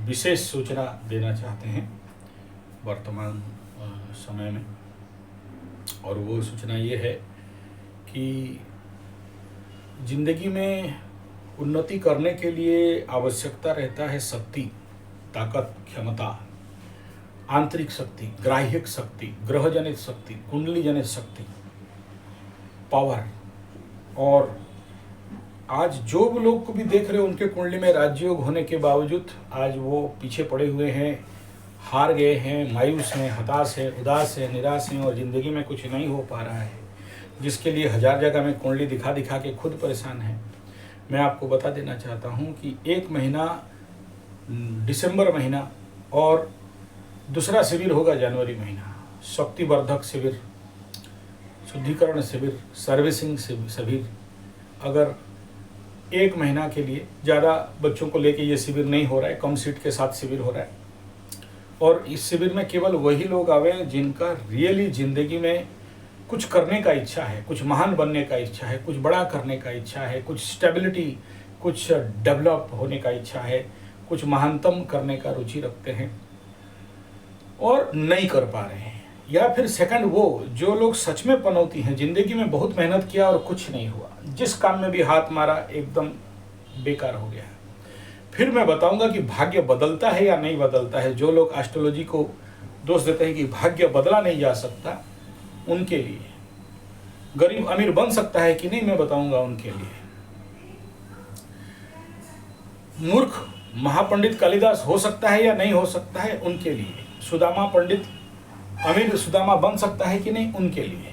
विशेष सूचना देना चाहते हैं वर्तमान समय में, और वो सूचना ये है कि जिंदगी में उन्नति करने के लिए आवश्यकता रहता है शक्ति, ताकत, क्षमता, आंतरिक शक्ति, ग्राह्यक शक्ति, ग्रह जनित शक्ति, कुंडली जनित शक्ति, पावर। और आज जो लोग को भी देख रहे हो उनके कुंडली में राजयोग होने के बावजूद आज वो पीछे पड़े हुए हैं, हार गए हैं, मायूस हैं, हताश हैं, उदास हैं, निराश हैं और ज़िंदगी में कुछ नहीं हो पा रहा है, जिसके लिए हज़ार जगह में कुंडली दिखा दिखा के खुद परेशान है। मैं आपको बता देना चाहता हूँ कि एक महीना दिसंबर महीना और दूसरा शिविर होगा जनवरी महीना, शक्तिवर्धक शिविर, शुद्धिकरण शिविर, सर्विसिंग शिविर। अगर एक महीना के लिए, ज़्यादा बच्चों को लेके ये शिविर नहीं हो रहा है, कम सीट के साथ शिविर हो रहा है, और इस शिविर में केवल वही लोग आवे जिनका रियली ज़िंदगी में कुछ करने का इच्छा है, कुछ महान बनने का इच्छा है, कुछ बड़ा करने का इच्छा है, कुछ स्टेबिलिटी, कुछ डेवलप होने का इच्छा है, कुछ महानतम करने का रुचि रखते हैं और नहीं कर पा रहे हैं। या फिर सेकंड, वो जो लोग सच में पनौती हैं, ज़िंदगी में बहुत मेहनत किया और कुछ नहीं हुआ, जिस काम में भी हाथ मारा एकदम बेकार हो गया है। फिर मैं बताऊंगा कि भाग्य बदलता है या नहीं बदलता है। जो लोग एस्ट्रोलॉजी को दोष देते हैं कि भाग्य बदला नहीं जा सकता, उनके लिए, गरीब अमीर बन सकता है कि नहीं, मैं बताऊंगा उनके लिए। मूर्ख महापंडित कालिदास हो सकता है या नहीं हो सकता है, उनके लिए। सुदामा पंडित अमीर सुदामा बन सकता है कि नहीं, उनके लिए।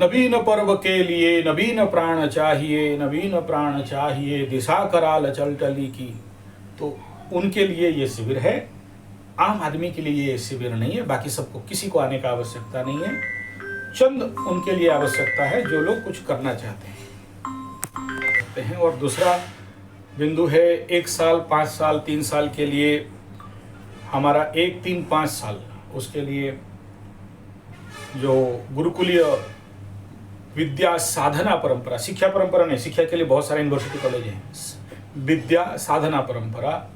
नवीन पर्व के लिए नवीन प्राण चाहिए, नवीन प्राण चाहिए, दिशा कराल चल टली की, तो उनके लिए ये शिविर है। आम आदमी के लिए ये शिविर नहीं है। बाकी सबको, किसी को आने का आवश्यकता नहीं है, चंद उनके लिए आवश्यकता है जो लोग कुछ करना चाहते हैं। और दूसरा बिंदु है 1 साल, 5 साल, 3 साल के लिए हमारा 1, 3, 5 साल, उसके लिए जो गुरुकुलीय विद्या साधना परंपरा, शिक्षा परंपरा नहीं, शिक्षा के लिए बहुत सारे यूनिवर्सिटी कॉलेज हैं, विद्या साधना परंपरा,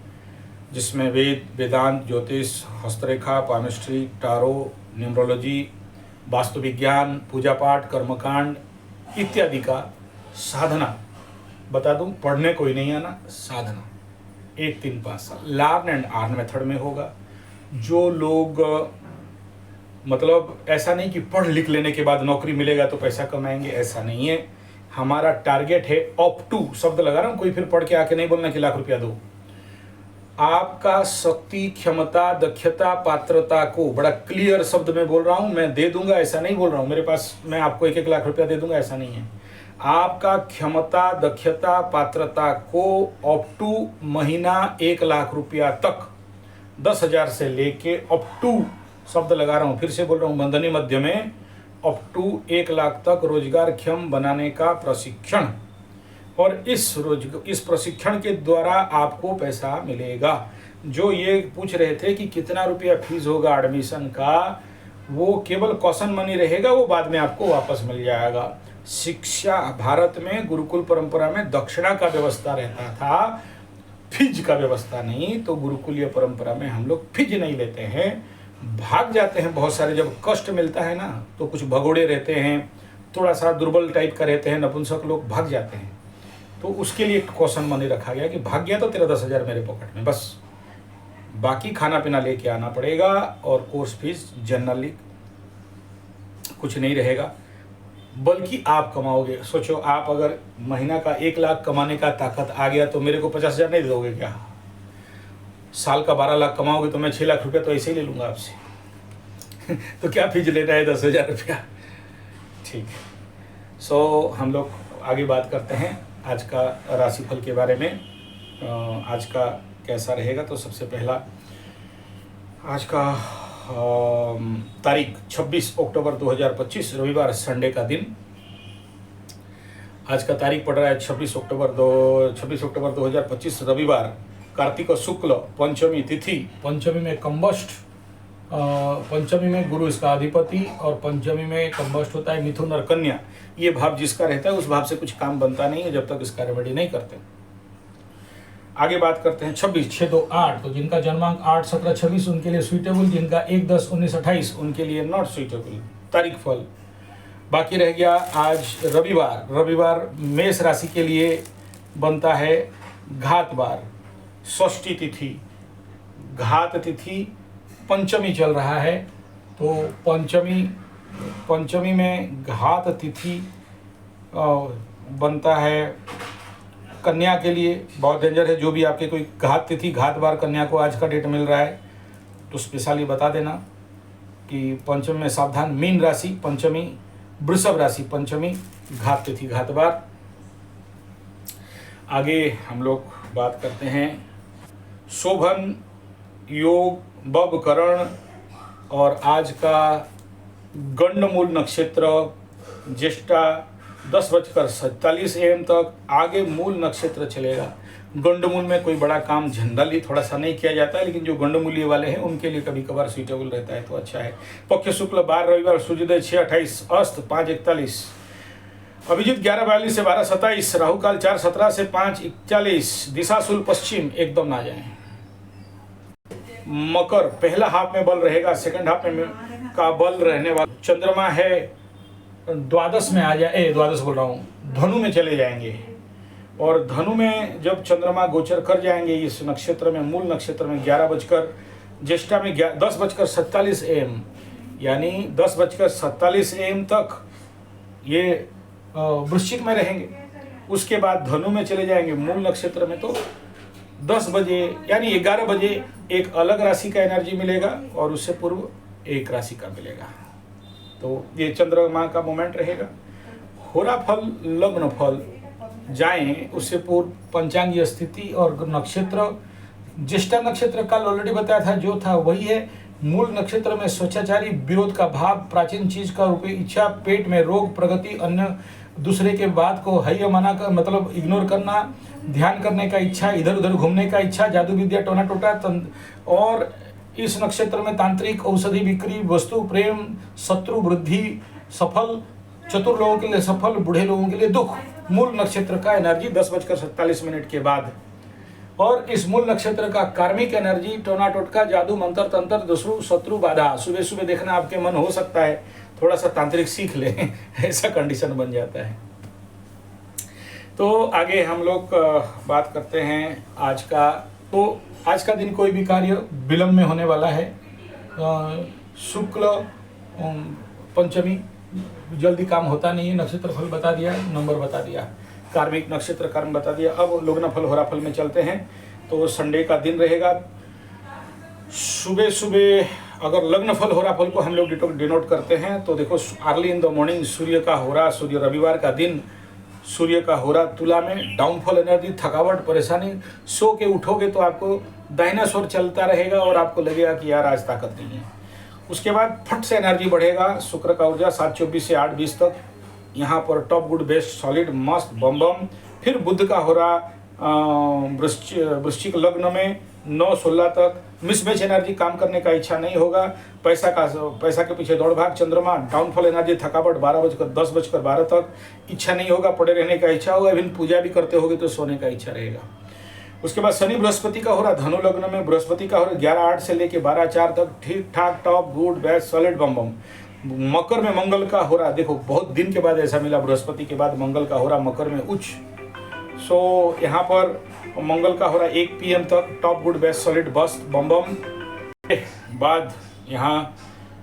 जिसमें वेद, वेदांत, ज्योतिष, हस्तरेखा, पामिस्ट्री, टारो, न्यूमरोलॉजी, वास्तु विज्ञान, पूजा पाठ, कर्मकांड इत्यादि का साधना, बता दूं, पढ़ने कोई नहीं आना, साधना 1, 3, 5 साल लर्न एंड अर्न मेथड में होगा। जो लोग, मतलब ऐसा नहीं कि पढ़ लिख लेने के बाद नौकरी मिलेगा तो पैसा कमाएंगे, ऐसा नहीं है। हमारा टारगेट है अप टू, शब्द लगा रहा हूँ, कोई फिर पढ़ के आके नहीं बोलना कि लाख रुपया दो। आपका शक्ति, क्षमता, दक्षता, पात्रता को, बड़ा क्लियर शब्द में बोल रहा हूँ, मैं दे दूंगा ऐसा नहीं बोल रहा हूँ, मेरे पास मैं आपको 1-1 लाख रुपया दे दूंगा ऐसा नहीं है। आपका क्षमता, दक्षता, पात्रता को अप टू महीना 1 लाख रुपया तक, 10,000 से लेके अप टू, शब्द लगा रहा हूँ, फिर से बोल रहा हूँ बंधनी मध्य में, अप टू 1 लाख तक रोजगार क्षम बनाने का प्रशिक्षण। और इस प्रशिक्षण के द्वारा आपको पैसा मिलेगा। जो ये पूछ रहे थे कि कितना रुपया फीस होगा एडमिशन का, वो केवल क्वेश्चन मनी रहेगा, वो बाद में आपको वापस मिल जाएगा। शिक्षा भारत में गुरुकुल परंपरा में दक्षिणा का व्यवस्था रहता था, फीज का व्यवस्था नहीं। तो गुरुकुलीय परंपरा में हम लोग फीज नहीं लेते हैं, भाग जाते हैं बहुत सारे। जब कष्ट मिलता है ना, तो कुछ भगोड़े रहते हैं, थोड़ा सा दुर्बल टाइप का रहते हैं, नपुंसक लोग भाग जाते हैं। तो उसके लिए एक क्वेश्चन मनी रखा गया कि भाग गया तो तेरा 10,000 मेरे पॉकेट में, बस बाकी खाना पीना लेके आना पड़ेगा। और कोर्स फीस जनरली कुछ नहीं रहेगा, बल्कि आप कमाओगे। सोचो, आप अगर महीना का 1 लाख कमाने का ताकत आ गया तो मेरे को 50,000 नहीं दोगे क्या? साल का 12 लाख कमाओगे तो मैं 6 लाख रुपया तो ऐसे ही ले लूँगा आपसे। तो क्या फीस लेना है 10,000 रुपया? ठीक है। सो हम लोग आगे बात करते हैं आज का राशिफल के बारे में। आज का कैसा रहेगा, तो सबसे पहला आज का तारीख 26 अक्टूबर 2025 रविवार, संडे का दिन। आज का तारीख पड़ रहा है 26 अक्टूबर 2025 रविवार, कार्तिक शुक्ल पंचमी तिथि। पंचमी में कंबस्ट, पंचमी में गुरु इसका अधिपति, और पंचमी में कंबस्ट होता है मिथुन और कन्या। ये भाव जिसका रहता है उस भाव से कुछ काम बनता नहीं है जब तक इसका रेमेडी नहीं करते। आगे बात करते हैं 26 6 2 8, तो जिनका जन्मांक 8 17 26 उनके लिए सुइटेबल, जिनका 1 10 19 28 उनके लिए नॉट सुइटेबल। तारीख फल बाकी रह गया आज रविवार मेष राशि के लिए बनता है घात बार, षष्ठी तिथि, घात तिथि, पंचमी चल रहा है। तो पंचमी में घात तिथि बनता है कन्या के लिए, बहुत डेंजर है। जो भी आपके कोई घात तिथि घात बार कन्या को आज का डेट मिल रहा है तो स्पेशली बता देना कि पंचमी में सावधान। मीन राशि पंचमी, वृषभ राशि पंचमी, घात तिथि घात बार। आगे हम लोग बात करते हैं शोभन योग बब करण, और आज का गंडमूल नक्षत्र ज्येष्ठा 10:47 AM तक, आगे मूल नक्षत्र चलेगा। गंडमूल में कोई बड़ा काम जनरली थोड़ा सा नहीं किया जाता है, लेकिन जो गंडमूली वाले हैं उनके लिए कभी कभार सूटेबल रहता है तो अच्छा है। पक्ष शुक्ल 12 रविवार, सूर्योदय 6:28, अस्त 5:41, अभिजीत 11:42 से 12:27, राहुकाल 4:17 से 5:41, दिशा शूल पश्चिम, एकदम ना जाए। मकर पहला हाफ में बल रहेगा, सेकंड हाफ में का बल रहने वाला। चंद्रमा है द्वादश में आ जाए, द्वादश बोल रहा हूँ, धनु में चले जाएंगे, और धनु में जब चंद्रमा गोचर कर जाएंगे इस नक्षत्र में, मूल नक्षत्र में 11 ज्येष्ठा में 10:47 AM, यानी 10:47 AM तक ये वृश्चिक में रहेंगे। उसके बाद धनु में चले जाएंगे मूल नक्षत्र में, तो 10 बजे यानी 11 बजे एक अलग राशि का एनर्जी मिलेगा और उससे पूर्व एक राशि का मिलेगा। तो ये चंद्रमा का मोमेंट रहेगा। होरा फल लग्न फल जाएं उससे पूर्व पंचांगीय स्थिति और नक्षत्र, ज्येष्ठा नक्षत्र कल ऑलरेडी बताया था, जो था वही है। मूल नक्षत्र में स्वच्छाचारी, विरोध का भाव, प्राचीन चीज का रूप, इच्छा, पेट में रोग, प्रगति, अन्य दूसरे के बात को हय मना का मतलब इग्नोर करना, ध्यान करने का इच्छा, इधर उधर घूमने का इच्छा, जादू विद्या, टोना टोटा। और इस नक्षत्र में तांत्रिक, औषधि बिक्री, वस्तु प्रेम, शत्रु वृद्धि, सफल, चतुर लोगों के लिए सफल, बूढ़े लोगों के लिए दुख। मूल नक्षत्र का एनर्जी 10:47 के बाद। और इस मूल नक्षत्र का कार्मिक एनर्जी, टोना टोटका, जादू, मंत्र तंत्र, दूसरू, शत्रु, बाधा। सुबह सुबह देखना आपके मन हो सकता है थोड़ा सा तांत्रिक सीख ले ऐसा कंडीशन बन जाता है। तो आगे हम लोग बात करते हैं आज का। तो आज का दिन कोई भी कार्य विलंब में होने वाला है। शुक्ल पंचमी, जल्दी काम होता नहीं है। नक्षत्र फल बता दिया, नंबर बता दिया, कार्मिक नक्षत्र कर्म बता दिया। अब लग्न फल होरा फल में चलते हैं। तो संडे का दिन रहेगा। सुबह सुबह अगर लग्न फल होरा फल को हम लोग डिनोट करते हैं तो देखो, अर्ली इन द मॉर्निंग सूर्य का होरा, सूर्य रविवार का दिन, सूर्य का होरा तुला में, डाउनफॉल एनर्जी, थकावट, परेशानी। सो के उठोगे तो आपको डायनासोर चलता रहेगा और आपको लगेगा कि यार आज ताकत नहीं है। उसके बाद फट से एनर्जी बढ़ेगा। शुक्र का ऊर्जा 7:24 से 8:20 तक, यहाँ पर टॉप गुड बेस्ट सॉलिड मस्त बम बम। फिर बुध का होरा वृश्चिक लग्न में 9:16 तक, मिसमैच एनर्जी, काम करने का इच्छा नहीं होगा। पैसा के पीछे दौड़ भाग। चंद्रमा डाउनफॉल एनर्जी, थकावट 10:12 तक, इच्छा नहीं होगा, पड़े रहने का इच्छा होगा। इवन पूजा भी करते होगे तो सोने का इच्छा रहेगा। उसके बाद शनि बृहस्पति का हो रहा धनु लग्न में, बृहस्पति का हो रहा 11:08 से लेके 12:04 तक, ठीक ठाक टॉप गुड बेस्ट सॉलिड बम बम। मकर में मंगल का हो रहा, देखो बहुत दिन के बाद ऐसा मिला, बृहस्पति के बाद मंगल का हो रहा मकर में उच्च। सो यहाँ पर मंगल का हो रहा 1 PM तक, top good best solid bust bomb bomb. बाद यहाँ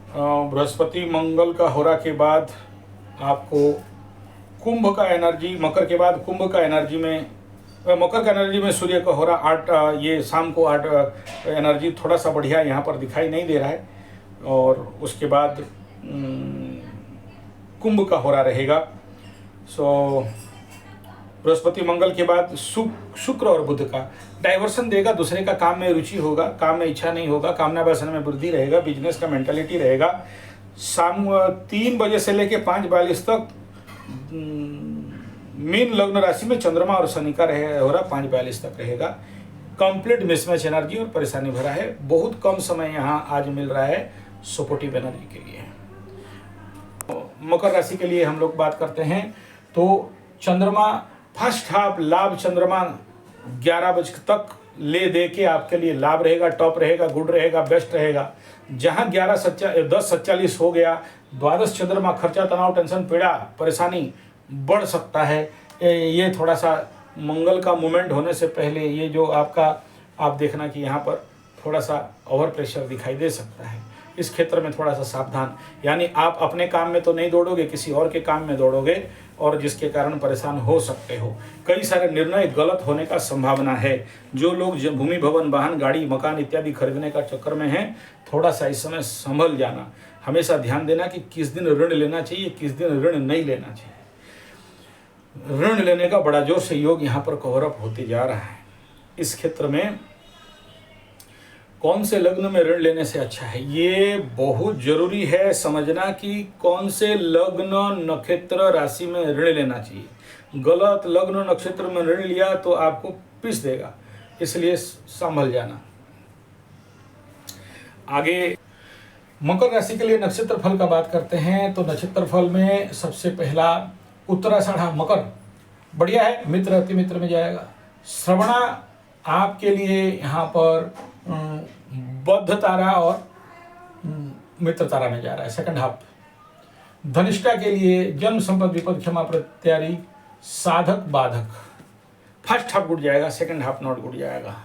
बृहस्पति मंगल का हो रहा के बाद आपको कुंभ का एनर्जी, मकर के बाद कुंभ का एनर्जी में, मकर का एनर्जी में सूर्य का हो रहा 8, ये शाम को 8 एनर्जी थोड़ा सा बढ़िया यहाँ पर दिखाई नहीं दे रहा है। और उसके बाद कुंभ का हो रहा रहेगा। सो बृहस्पति मंगल के बाद शुक्र और बुध का डाइवर्सन देगा, दूसरे का काम में रुचि होगा, काम में इच्छा नहीं होगा, कामना वासना में वृद्धि रहेगा, बिजनेस का मेंटालिटी रहेगा। शाम 3 बजे से लेके 5:42 तक मीन लग्न राशि में चंद्रमा और शनि का हो रहा 5:42 तक रहेगा। कंप्लीट मिसमैच एनर्जी और परेशानी भरा है। बहुत कम समय यहाँ आज मिल रहा है सपोर्टिव एनर्जी के लिए। मकर राशि के लिए हम लोग बात करते हैं तो चंद्रमा फर्स्ट हाफ लाभ चंद्रमा 11 बजे तक ले दे के आपके लिए लाभ रहेगा, टॉप रहेगा, गुड रहेगा, बेस्ट रहेगा। जहाँ 10:47 हो गया, द्वादश चंद्रमा, खर्चा, तनाव, टेंशन, पीड़ा, परेशानी बढ़ सकता है। ये थोड़ा सा मंगल का मूवमेंट होने से पहले ये जो आपका आप देखना कि यहाँ पर थोड़ा सा ओवर प्रेशर दिखाई दे सकता है। इस क्षेत्र में थोड़ा सा सावधान, यानी आप अपने काम में तो नहीं दौड़ोगे, किसी और के काम में दौड़ोगे और जिसके कारण परेशान हो सकते हो। कई सारे निर्णय गलत होने का संभावना है। जो लोग भूमि, भवन, वाहन, गाड़ी, मकान इत्यादि खरीदने का चक्कर में हैं, थोड़ा सा इस समय संभल जाना। हमेशा ध्यान देना कि किस दिन ऋण लेना चाहिए, किस दिन ऋण नहीं लेना चाहिए। ऋण लेने का बड़ा जोर से योग यहाँ पर कवर अप होते जा रहा है। इस क्षेत्र में कौन से लग्न में ऋण लेने से अच्छा है, ये बहुत जरूरी है समझना कि कौन से लग्न, नक्षत्र, राशि में ऋण लेना चाहिए। गलत लग्न, नक्षत्र में ऋण लिया तो आपको पीस देगा, इसलिए संभल जाना। आगे मकर राशि के लिए नक्षत्र फल का बात करते हैं तो नक्षत्र फल में सबसे पहला उत्तराषाढ़ मकर बढ़िया है, मित्र अति मित्र में जाएगा। श्रवणा आपके लिए यहाँ पर बद्ध तारा और मित्र तारा में जा रहा है सेकंड हाफ। धनिष्ठा के लिए जन्म संपद, विपद, क्षमा, प्रत्यारी, साधक, बाधक। फर्स्ट हाफ गुड जाएगा, सेकंड हाफ नॉट गुड जाएगा।